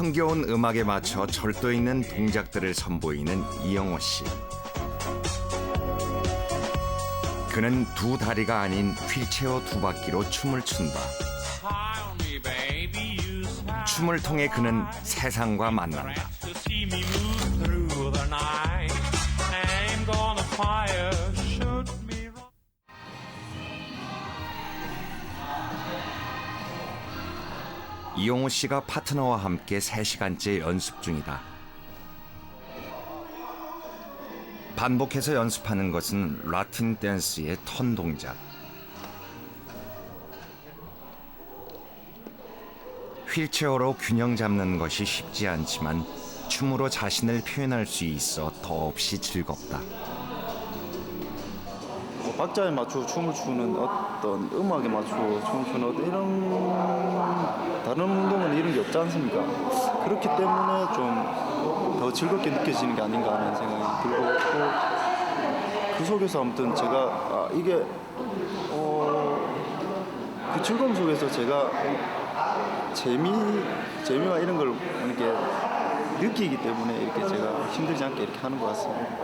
흥겨운 음악에 맞춰 절도 있는 동작들을 선보이는 이영호 씨. 그는 두 다리가 아닌 휠체어 두 바퀴로 춤을 춘다. 춤을 통해 그는 세상과 만난다. 이영호 씨가 파트너와 함께 3시간째 연습 중이다. 반복해서 연습하는 것은 라틴 댄스의 턴 동작. 휠체어로 균형 잡는 것이 쉽지 않지만 춤으로 자신을 표현할 수 있어 더없이 즐겁다. 박자에 맞추고 춤을 추는 어떤 음악에 맞추고 춤을 추는 어떤 이런 다른 운동은 이런 게 없지 않습니까? 그렇기 때문에 좀 더 즐겁게 느껴지는 게 아닌가 하는 생각이 들고 또 그 속에서 아무튼 제가 이게 그 즐거움 속에서 제가 재미와 이런 걸 이렇게 느끼기 때문에 이렇게 제가 힘들지 않게 이렇게 하는 것 같습니다.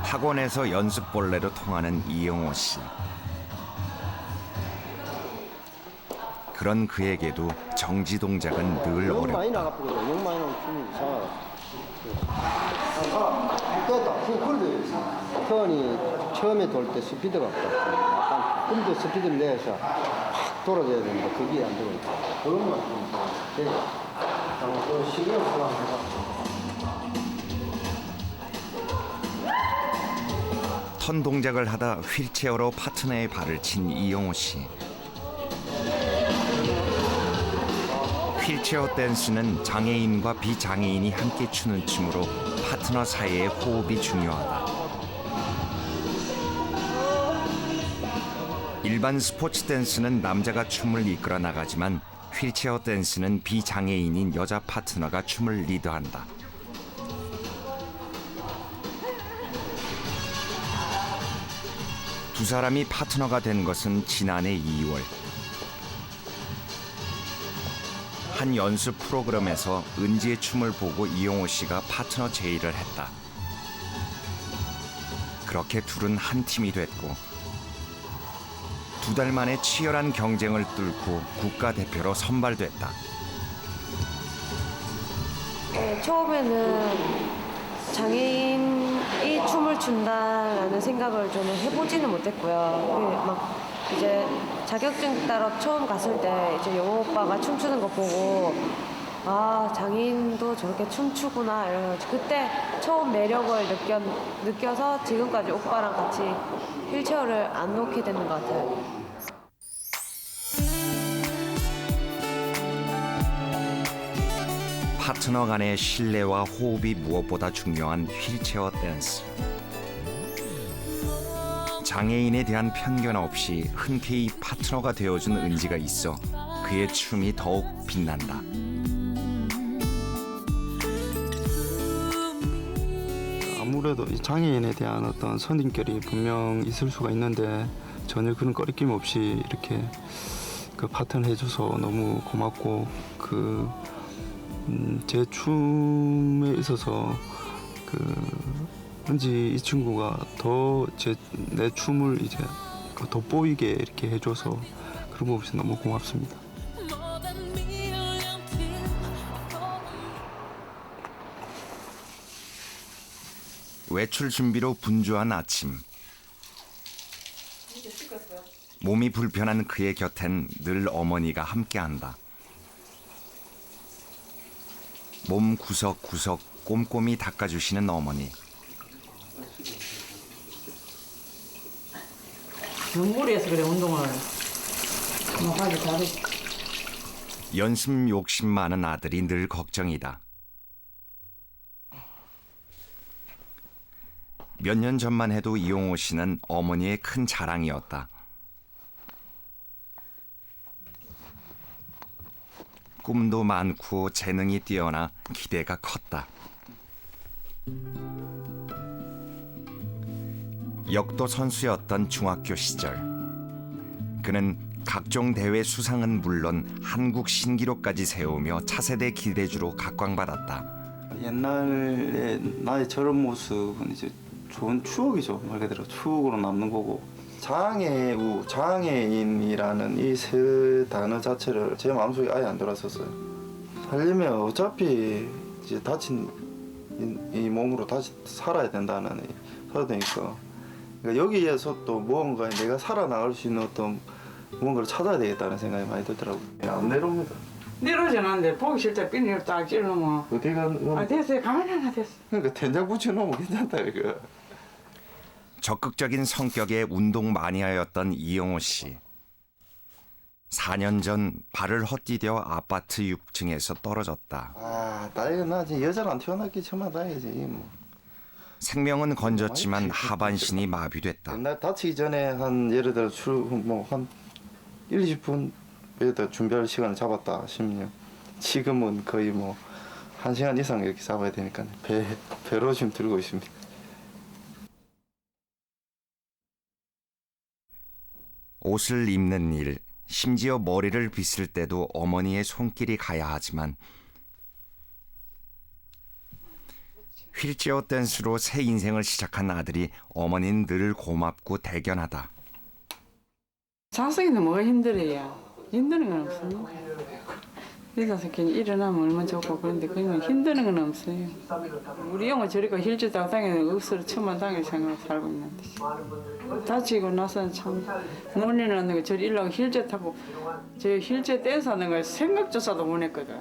학원에서 연습벌레로 통하는 이영호 씨. 그런 그에게도 정지 동작은 늘 너무 많이 어렵다. 나갔거든. 너무 많이 나면 춤이 이상하다. 됐다. 그걸로 편이 처음에 돌 때 스피드가 없다. 약간 좀 더 스피드를 내서 확 돌아줘야 되는데 그게 안 되니까. 그런 것 같은데. 그 신경 쓰라고 해서. 턴 동작을 하다 휠체어로 파트너의 발을 친 이영호 씨. 휠체어 댄스는 장애인과 비장애인이 함께 추는 춤으로 파트너 사이의 호흡이 중요하다. 일반 스포츠 댄스는 남자가 춤을 이끌어 나가지만 휠체어 댄스는 비장애인인 여자 파트너가 춤을 리드한다. 두 사람이 파트너가 된 것은 지난해 2월. 한 연습 프로그램에서 은지의 춤을 보고 이영호 씨가 파트너 제의를 했다. 그렇게 둘은 한 팀이 됐고 2달 만에 치열한 경쟁을 뚫고 국가대표로 선발됐다. 처음에는 장애인이 춤을 춘다라는 생각을 저는 해보지는 못했고요. 막 이제 자격증 따러 처음 갔을 때 이제 영호 오빠가 춤추는 거 보고 장애인도 저렇게 춤추구나 이러면서 그때 처음 매력을 느껴서 지금까지 오빠랑 같이 휠체어를 안 놓게 되는 것 같아요. 파트너 간의 신뢰와 호흡이 무엇보다 중요한 휠체어 댄스. 장애인에 대한 편견 없이 흔쾌히 파트너가 되어준 은지가 있어 그의 춤이 더욱 빛난다. 아무래도 이 장애인에 대한 어떤 선입견이 분명 있을 수가 있는데 전혀 그런 꺼리낌 없이 이렇게 그 파트너 해줘서 너무 고맙고 제 춤에 있어서 왠지 이 친구가 더 내 춤을 이제 돋보이게 이렇게 해줘서 그런 부분에서 너무 고맙습니다. 외출 준비로 분주한 아침. 몸이 불편한 그의 곁엔 늘 어머니가 함께한다. 몸 구석구석 꼼꼼히 닦아주시는 어머니. 눈물이 해서 그래 운동을 하기 잘해. 연습 욕심 많은 아들이 늘 걱정이다. 몇 년 전만 해도 이용호 씨는 어머니의 큰 자랑이었다. 꿈도 많고 재능이 뛰어나 기대가 컸다. 역도 선수였던 중학교 시절, 그는 각종 대회 수상은 물론 한국 신기록까지 세우며 차세대 기대주로 각광받았다. 옛날에 나의 저런 모습은 이제 좋은 추억이죠. 말 그대로 추억으로 남는 거고. 장애인이라는 이 세 단어 자체를 제 마음속에 아예 안 들어왔었어요. 살려면 어차피 이제 다친 이 몸으로 다시 살아야 된다는 살아야 되니까. 그러니까 여기에서 또 무언가 내가 살아나갈 수 있는 어떤 무언가를 찾아야 되겠다는 생각이 많이 들더라고요. 안 내려옵니다. 내려오진 않는데 보기 싫다 핀을 딱 찔러면 어디가 됐어요. 가만히 하나 됐어. 그러니까 된장 붙여놓으면 괜찮다 이거. 적극적인 성격의 운동 마니아였던 이영호 씨. 4년 전 발을 헛디뎌 아파트 6층에서 떨어졌다. 아, 나이가 나 지금 여자는 안 태어났기 처음에 나이지 뭐. 생명은 건졌지만 하반신이 마비됐다. 옛날 다치기 전에 한 예를 들어 한 1, 20분 예를 들어 준비할 시간을 잡았다 싶으면 지금은 거의 뭐 1시간 이상 이렇게 잡아야 되니까 배로 지금 들고 있습니다. 옷을 입는 일, 심지어 머리를 빗을 때도 어머니의 손길이 가야 하지만 휠체어 댄스로 새 인생을 시작한 아들이 어머니는 늘 고맙고 대견하다. 자석이는 뭐가 힘들어요. 힘드는 건 없어요. 그래서 그냥 일어나면 얼마나 좋고 그런데 그냥 힘드는 건 없어요. 우리 형은 저리가 힐즈 타고 다니는 억수로 천만 당일 생각을 살고 있는데 다치고 나서는 참 논리 나는 거 저리 일하고 힐즈 타고 저 힐즈 댄스 하는 걸 생각조차도 못 했거든.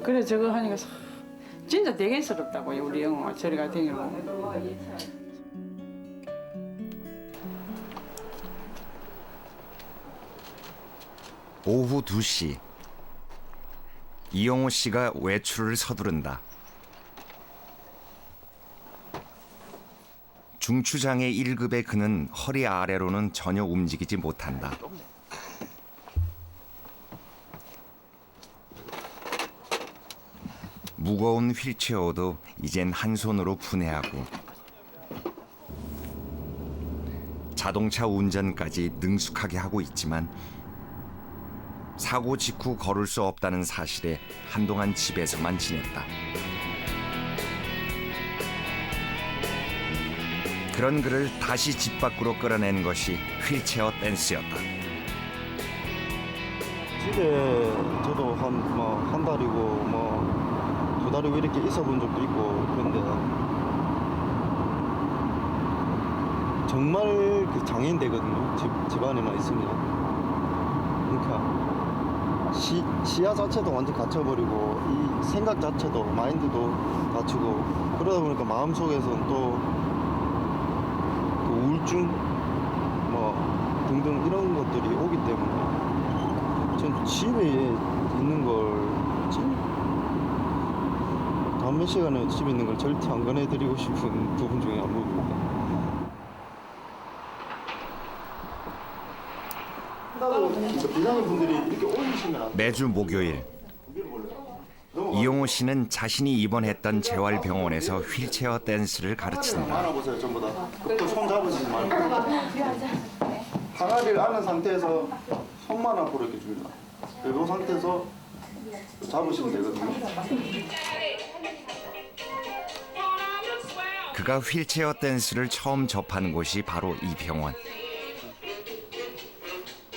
그래 저거 하니까 진짜 대견스럽다고요. 우리 형은 저리 가 다니는 거. 오후 2시. 이영호 씨가 외출을 서두른다. 중추장애 1급의 그는 허리 아래로는 전혀 움직이지 못한다. 무거운 휠체어도 이젠 한 손으로 분해하고 자동차 운전까지 능숙하게 하고 있지만 사고 직후 걸을 수 없다는 사실에 한동안 집에서만 지냈다. 그런 그를 다시 집 밖으로 끌어낸 것이 휠체어 댄스였다. 집에 저도 한 달이고 2달이고 이렇게 있어 본 적도 있고 그런데 정말 그 장애인 되거든요. 집 안에만 있으면. 그러니까 시야 자체도 완전 갇혀버리고 이 생각 자체도 마인드도 갇히고 그러다 보니까 마음속에서는 또 우울증 등등 이런 것들이 오기 때문에 전 집에 있는 걸 단 몇 시간을 집에 있는 걸 절대 안 권해드리고 싶은 부분 중에 한 부분입니다. 매주 목요일 이용호 씨는 자신이 입원했던 재활병원에서 휠체어 댄스를 가르친다. 안아보세요, 전부 다. 또 손 잡으시지 말고. 항아리를 안은 상태에서 손만 앞으로 이렇게 줍니다. 그리고 이 상태에서 잡으시면 되거든요. 그가 휠체어 댄스를 처음 접한 곳이 바로 이 병원.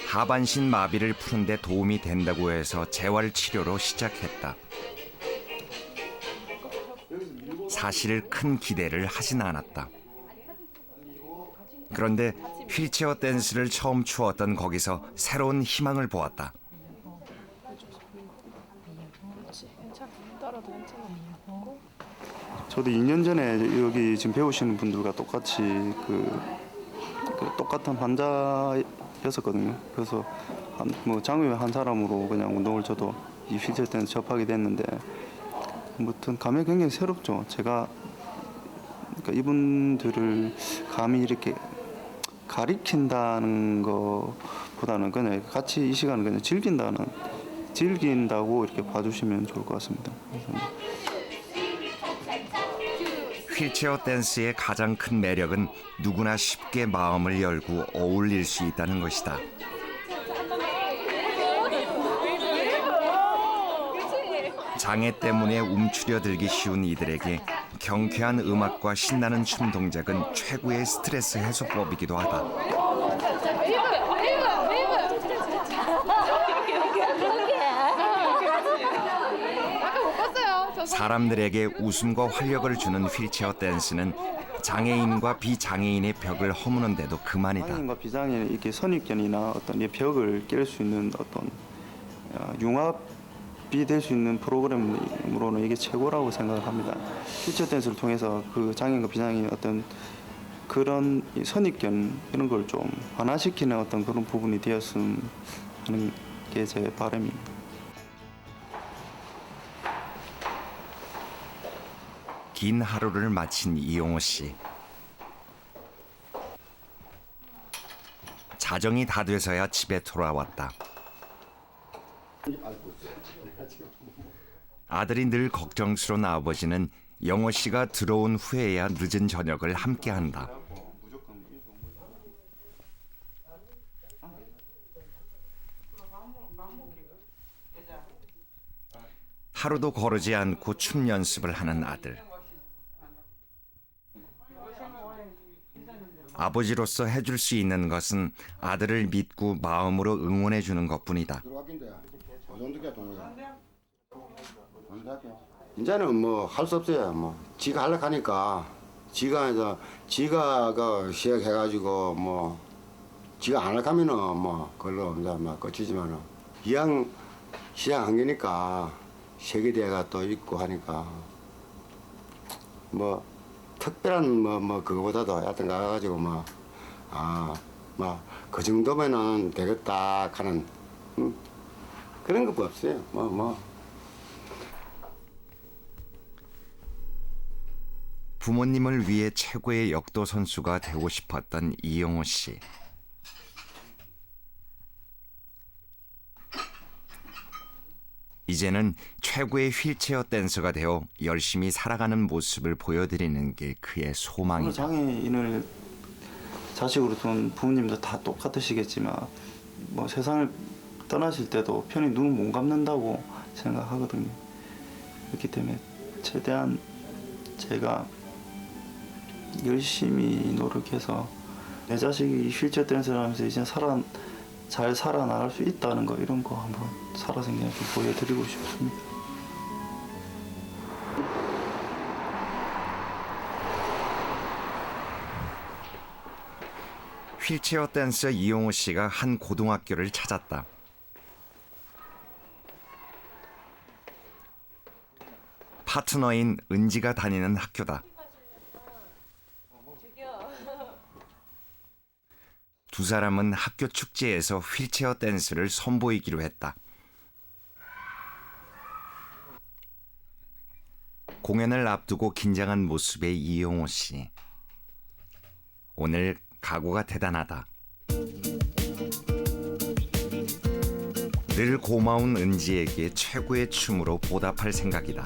하반신 마비를 푸는 데 도움이 된다고 해서 재활 치료로 시작했다. 사실 큰 기대를 하진 않았다. 그런데 휠체어 댄스를 처음 추었던 거기서 새로운 희망을 보았다. 저도 2년 전에 여기 지금 배우시는 분들과 똑같이 그 똑같은 환자였었거든요. 그래서 장애 한 사람으로 그냥 운동을 저도 이 휠체어 댄스 접하게 됐는데 아무튼 감이 굉장히 새롭죠. 제가 그러니까 이분들을 감히 이렇게 가리킨다는 것보다는 그냥 같이 이 시간을 그냥 즐긴다고 이렇게 봐주시면 좋을 것 같습니다. 휠체어 댄스의 가장 큰 매력은 누구나 쉽게 마음을 열고 어울릴 수 있다는 것이다. 장애 때문에 움츠려들기 쉬운 이들에게 경쾌한 음악과 신나는 춤 동작은 최고의 스트레스 해소법이기도 하다. 사람들에게 웃음과 활력을 주는 휠체어 댄스는 장애인과 비장애인의 벽을 허무는데도 그만이다. 장애인과 비장애인 이렇게 선입견이나 어떤 이 벽을 깰 수 있는 어떤 융합이 될 수 있는 프로그램으로는 이게 최고라고 생각을 합니다. 휠체어 댄스를 통해서 그 장애인과 비장애인 어떤 그런 이 선입견 이런 걸 좀 완화시키는 어떤 그런 부분이 되었으면 하는 게 제 바람입니다. 긴 하루를 마친 이용호 씨. 자정이 다 돼서야 집에 돌아왔다. 아들이 늘 걱정스러운 아버지는 영호 씨가 들어온 후에야 늦은 저녁을 함께한다. 하루도 거르지 않고 춤 연습을 하는 아들. 아버지로서 해줄 수 있는 것은 아들을 믿고 마음으로 응원해 주는 것뿐이다. 이제는 뭐 할 수 없어요. 뭐 지가 하려고 하니까 지가 그 시작해가지고 뭐 지가 안 하려고 하면은 뭐 그걸로 이제 막 끝이지만은 이왕 시작한 거니까 세계대회가 또 있고 하니까 뭐 특별한 뭐 그거보다도 하여튼 가가지고 그 정도면은 되겠다 하는 그런 거 없어요. 부모님을 위해 최고의 역도 선수가 되고 싶었던 이용호 씨. 이제는 최고의 휠체어 댄서가 되어 열심히 살아가는 모습을 보여드리는 게 그의 소망이다. 장애인을 자식으로 둔 부모님도 다 똑같으시겠지만 뭐 세상을 떠나실 때도 편히 눈을 못 감는다고 생각하거든요. 그렇기 때문에 최대한 제가 열심히 노력해서 내 자식이 휠체어 댄스를 하면서 이제 잘 살아나갈 수 있다는 거 이런 거 한번 살아서 그냥 좀 보여드리고 싶습니다. 휠체어 댄서 이용호 씨가 한 고등학교를 찾았다. 파트너인 은지가 다니는 학교다. 두 사람은 학교 축제에서 휠체어 댄스를 선보이기로 했다. 공연을 앞두고 긴장한 모습의 이용호 씨. 오늘 각오가 대단하다. 늘 고마운 은지에게 최고의 춤으로 보답할 생각이다.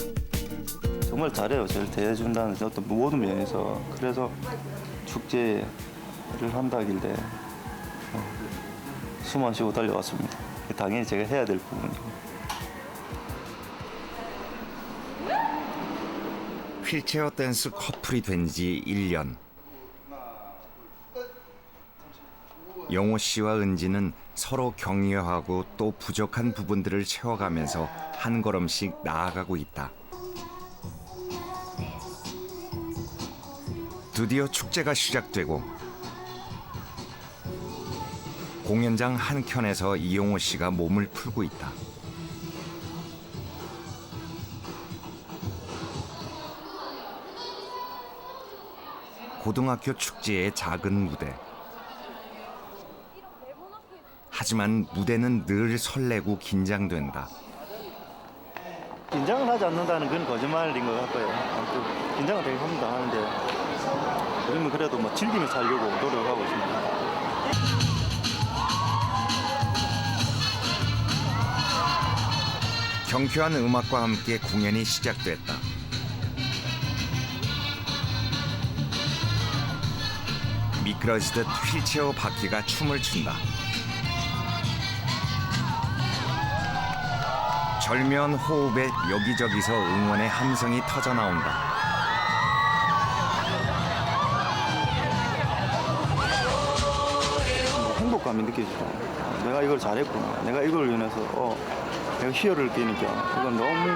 정말 잘해요. 저를 대해준다는 어떤 모든 면에서. 그래서 축제를 한다길래 숨 안 쉬고 달려왔습니다. 당연히 제가 해야 될 부분이고. 휠체어 댄스 커플이 된 지 1년. 영호 씨와 은지는 서로 격려하고 또 부족한 부분들을 채워가면서 한 걸음씩 나아가고 있다. 드디어 축제가 시작되고 공연장 한켠에서 이용호 씨가 몸을 풀고 있다. 고등학교 축제의 작은 무대. 하지만 무대는 늘 설레고 긴장된다. 긴장을 하지 않는다는 건 거짓말인 것 같고요. 아무튼 긴장은 되게 합니다. 하는데 우리는 그래도 뭐 즐기면서 하려고 노력하고 있습니다. 경쾌한 음악과 함께 공연이 시작됐다. 미끄러지듯 휠체어 바퀴가 춤을 춘다. 절묘한 호흡에 여기저기서 응원의 함성이 터져 나온다. 행복감이 느껴지죠. 내가 이걸 잘했구나. 내가 이걸 위해서 내가 희열을 끼니까 이건 너무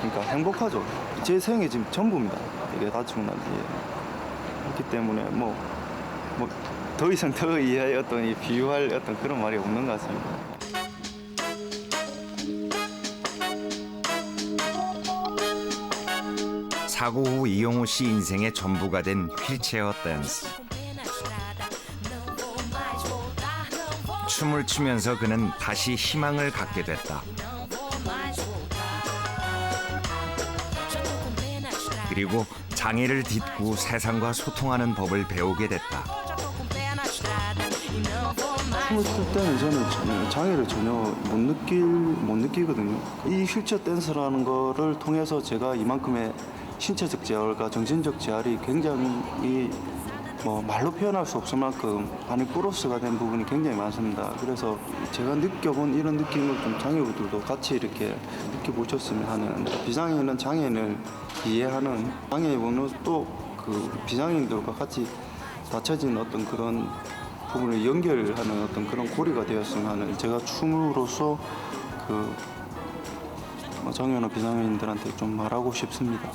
그러니까 행복하죠. 제 생애 지금 전부입니다. 이게 다치고 난 뒤에. 그렇기 때문에 뭐 더 이상 더 이해할 어떤 이 비유할 어떤 그런 말이 없는 것 같습니다. 사고 후 이영호 씨 인생의 전부가 된 휠체어 댄스. 춤을 추면서 그는 다시 희망을 갖게 됐다. 그리고 장애를 딛고 세상과 소통하는 법을 배우게 됐다. 춤을 출 때는 저는 장애를 전혀 못 느끼거든요. 이 휠체어 댄스라는 거를 통해서 제가 이만큼의 신체적 재활과 정신적 재활이 굉장히 말로 표현할 수 없을 만큼 많이 플러스가 된 부분이 굉장히 많습니다. 그래서 제가 느껴본 이런 느낌을 좀 장애우들도 같이 이렇게 느껴보셨으면 하는, 비장애인은 장애인을 이해하는, 장애인은 또 그 비장애인들과 같이 닫혀진 어떤 그런 부분을 연결하는 어떤 그런 고리가 되었으면 하는, 제가 춤으로써 그 장애인과 비장애인들한테 좀 말하고 싶습니다.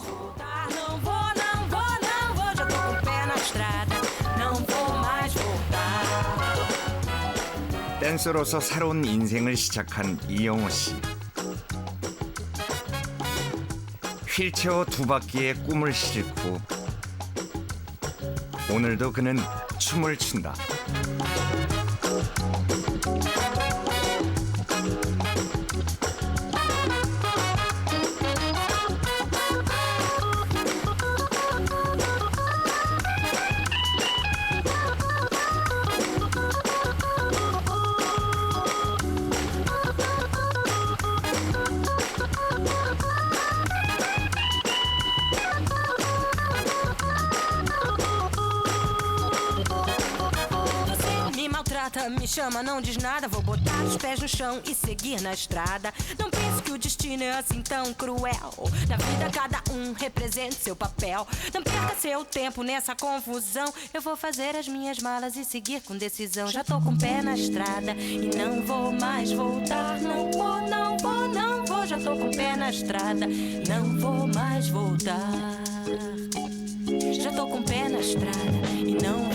댄서로서 새로운 인생을 시작한 이영호 씨. 휠체어 두 바퀴의 꿈을 싣고 오늘도 그는 춤을 춘다. Me chama, não diz nada, vou botar os pés no chão e seguir na estrada. Não pense que o destino é assim tão cruel. Na vida cada um representa seu papel. Não perca seu tempo nessa confusão. Eu vou fazer as minhas malas e seguir com decisão. Já tô com o pé na estrada e não vou mais voltar. Não vou, não vou, não vou. Já tô com o pé na estrada, não vou mais voltar. Já tô com o pé na estrada e não